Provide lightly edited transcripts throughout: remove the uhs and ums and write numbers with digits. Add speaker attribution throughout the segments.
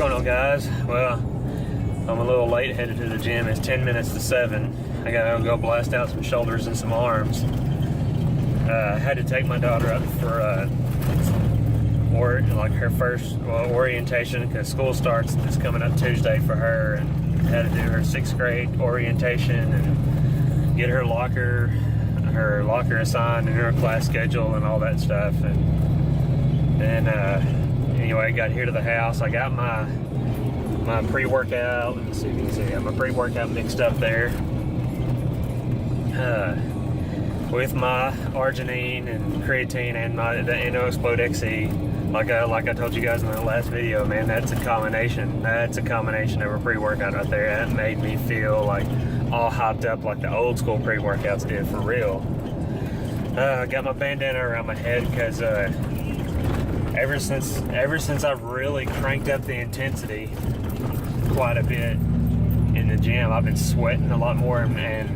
Speaker 1: going on, guys? Well, I'm a little late headed to the gym. It's 10 minutes to 7. I gotta go blast out some shoulders and some arms. I had to take my daughter up for her first orientation, because school starts this coming up Tuesday for her, and had to do her 6th grade orientation and get her locker assigned and her class schedule and all that stuff. And then anyway, I got here to the house. I got my pre-workout. Let me see if you can see. I got my pre-workout mixed up there with my arginine and creatine and the NO Explode XE. Like I told you guys in the last video, man, that's a combination. That's a combination of a pre-workout right there. That made me feel like all hyped up like the old school pre-workouts did, for real. I got my bandana around my head because ever since I've really cranked up the intensity quite a bit in the gym, I've been sweating a lot more, and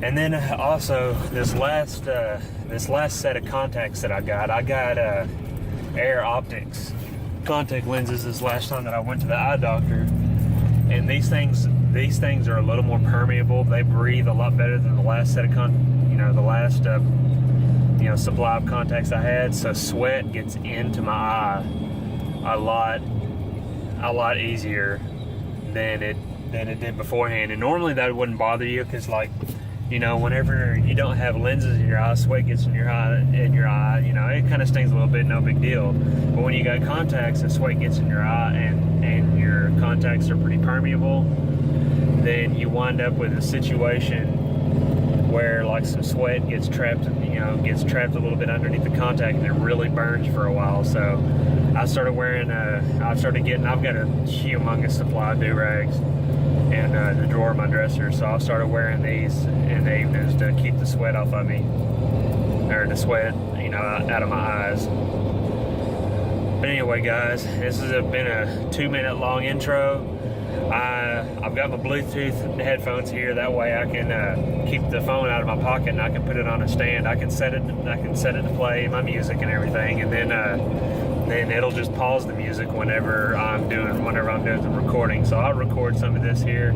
Speaker 1: then also this last set of contacts that I got Air Optics contact lenses this last time that I went to the eye doctor, and these things are a little more permeable. They breathe a lot better than the last set of supply of contacts I had. So sweat gets into my eye a lot easier than it did beforehand. And normally that wouldn't bother you, because whenever you don't have lenses in your eye, sweat gets in your eye, it kind of stings a little bit, no big deal. But when you got contacts and sweat gets in your eye and your contacts are pretty permeable, then you wind up with a situation where like some sweat gets trapped a little bit underneath the contact, and it really burns for a while. So I've got a humongous supply of do-rags in the drawer of my dresser, so I started wearing these in the evenings to keep the sweat off of me, or the sweat, out of my eyes. But anyway, guys, this has been a 2-minute long intro. I've got my Bluetooth headphones here. That way I can keep the phone out of my pocket, and I can put it on a stand. I can set it to play my music and everything, and then it'll just pause the music whenever I'm doing the recording. So I'll record some of this here.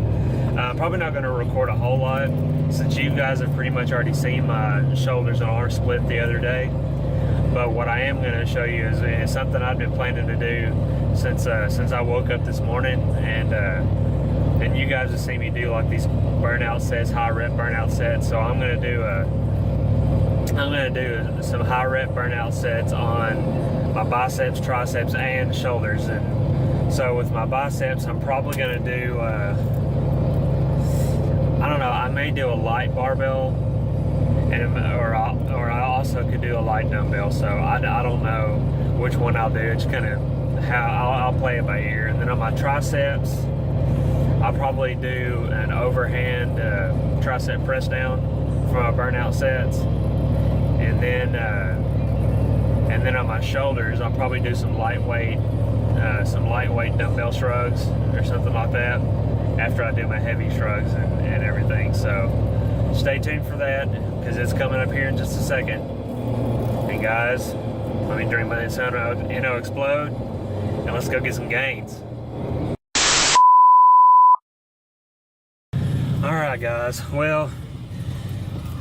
Speaker 1: I'm probably not going to record a whole lot, since you guys have pretty much already seen my shoulders and arm split the other day. But what I am going to show you is something I've been planning to do since I woke up this morning, and you guys have seen me do like these burnout sets, high rep burnout sets. So I'm going to do some high rep burnout sets on my biceps, triceps, and shoulders. And so with my biceps, I'm probably going to do I may do a light barbell, or I also could do a light dumbbell. So I don't know which one I'll do. It's kind of how I'll play it by ear. And then on my triceps, I'll probably do an overhand tricep press down for my burnout sets, and then on my shoulders, I'll probably do some lightweight dumbbell shrugs or something like that after I do my heavy shrugs and everything. So stay tuned for that, because it's coming up here in just a second. And guys, let me drink my NO Explode, and let's go get some gains. Alright guys, well,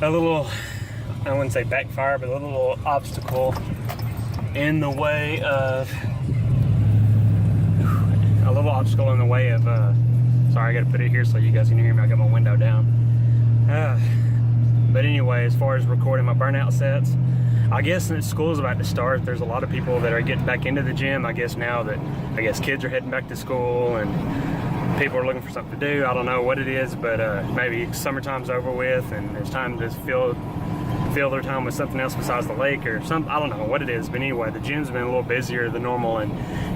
Speaker 1: a little, I wouldn't say backfire, but a little obstacle in the way of, sorry, I gotta put it here so you guys can hear me. I got my window down. But anyway, as far as recording my burnout sets, I guess since school's about to start, there's a lot of people that are getting back into the gym. I guess now that kids are heading back to school and people are looking for something to do. I don't know what it is, but maybe summertime's over with and it's time to fill their time with something else besides the lake or something. I don't know what it is, but anyway, the gym's been a little busier than normal, and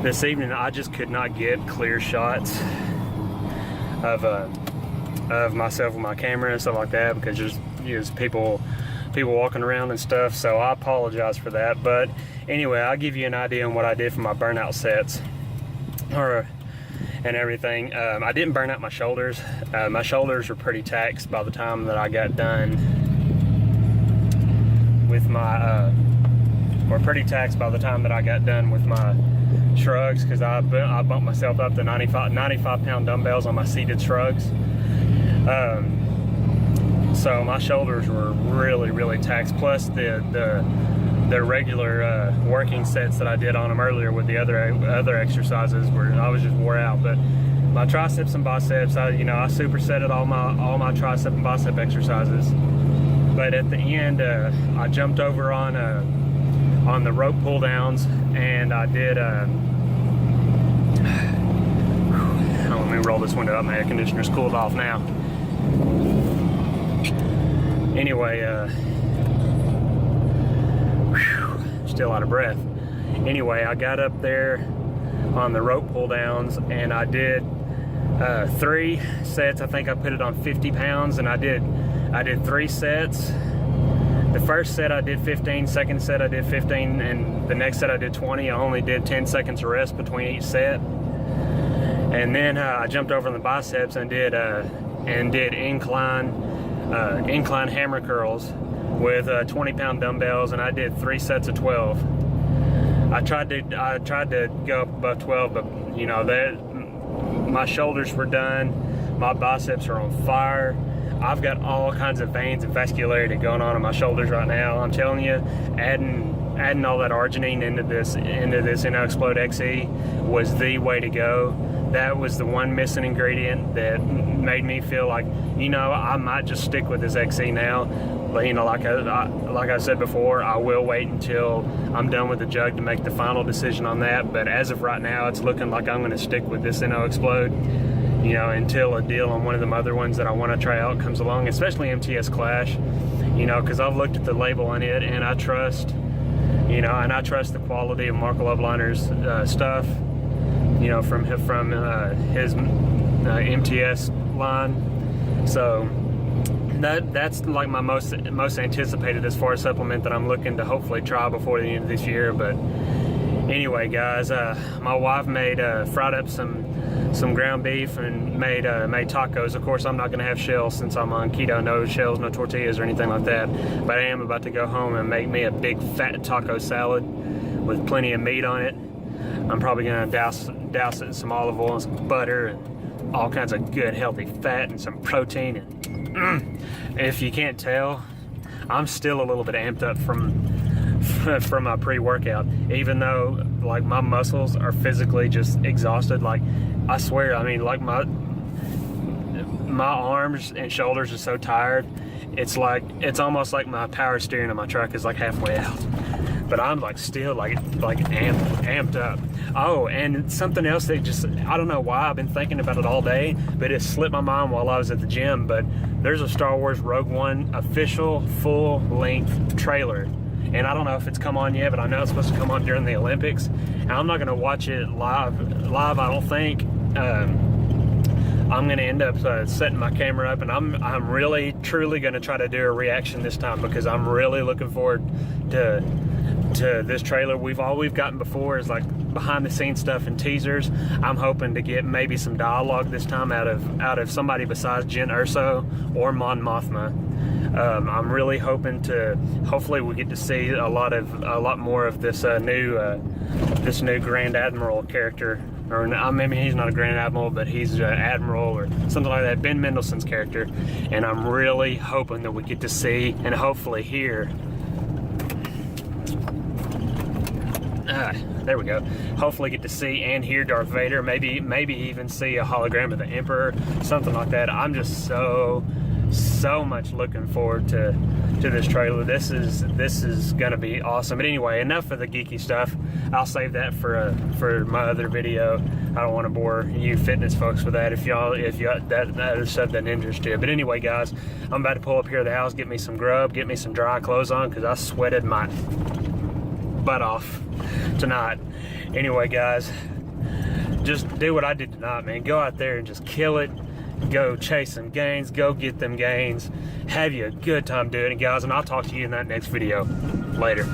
Speaker 1: this evening I just could not get clear shots of myself with my camera and stuff like that, because there's people walking around and stuff. So I apologize for that. But anyway, I'll give you an idea on what I did for my burnout sets and everything. I didn't burn out my shoulders. My shoulders were pretty taxed by the time that I got done with my shrugs because I bumped myself up to 95 pound dumbbells on my seated shrugs. So my shoulders were really taxed. Plus the regular working sets that I did on them earlier with the other exercises I was just wore out. But my triceps and biceps, I supersetted all my tricep and bicep exercises. But at the end, I jumped over on the rope pull downs, and I did. Let me roll this window up. My air conditioner's cooled off now. Anyway, still out of breath. Anyway, I got up there on the rope pull downs, and I did 3 sets. I think I put it on 50 pounds, and I did 3 sets. The first set I did 15, second set I did 15, and the next set I did 20. I only did 10 seconds of rest between each set. And then I jumped over on the biceps and did incline hammer curls with 20-pound dumbbells, and I did 3 sets of 12. I tried to go up above 12, but my shoulders were done. My biceps are on fire. I've got all kinds of veins and vascularity going on in my shoulders right now. I'm telling you, adding all that arginine into this InnoExplode XE was the way to go. That was the one missing ingredient that made me feel like, I might just stick with this XE now. But like I said before, I will wait until I'm done with the jug to make the final decision on that. But as of right now, it's looking like I'm going to stick with this InnoExplode, until a deal on one of them other ones that I want to try out comes along, especially MTS Clash, because I've looked at the label on it, and I trust, and I trust the quality of Mark Loveliner's stuff, from his MTS line. So that's like my most anticipated as far as supplement that I'm looking to hopefully try before the end of this year. But anyway, guys, my wife fried up some ground beef and made tacos. Of course, I'm not going to have shells since I'm on keto. No shells, no tortillas or anything like that. But I am about to go home and make me a big fat taco salad with plenty of meat on it. I'm probably going to douse it in some olive oil and some butter and all kinds of good healthy fat and some protein. And if you can't tell, I'm still a little bit amped up from my pre-workout, even though like my muscles are physically just exhausted. Like, I swear, like my arms and shoulders are so tired. It's almost like my power steering of my truck is like halfway out. But I'm like still like amped up. Oh, and something else that just, I don't know why, I've been thinking about it all day, but it slipped my mind while I was at the gym. But there's a Star Wars Rogue One official full-length trailer. And I don't know if it's come on yet, but I know it's supposed to come on during the Olympics. And I'm not going to watch it live, I don't think. I'm going to end up setting my camera up, and I'm really, truly going to try to do a reaction this time, because I'm really looking forward to this trailer. All we've gotten before is like behind the scenes stuff and teasers. I'm hoping to get maybe some dialogue this time out of somebody besides Jen Erso or Mon Mothma. I'm really hoping hopefully we get to see a lot more of this new Grand Admiral character, or maybe he's not a Grand Admiral, but he's an Admiral or something like that, Ben Mendelsohn's character. And I'm really hoping that we get to see and hopefully hear. There we go. Hopefully get to see and hear Darth Vader. Maybe even see a hologram of the Emperor, something like that. I'm just so much looking forward to this trailer. This is gonna be awesome. But anyway, enough of the geeky stuff. I'll save that for my other video. I don't want to bore you fitness folks with that if that other stuff doesn't interest you. But anyway, guys, I'm about to pull up here to the house, get me some grub, get me some dry clothes on, because I sweated my butt off tonight. Anyway, guys, just do what I did tonight, man. Go out there and just kill it. Go chase some gains. Go get them gains. Have you a good time doing it, guys, and I'll talk to you in that next video. Later.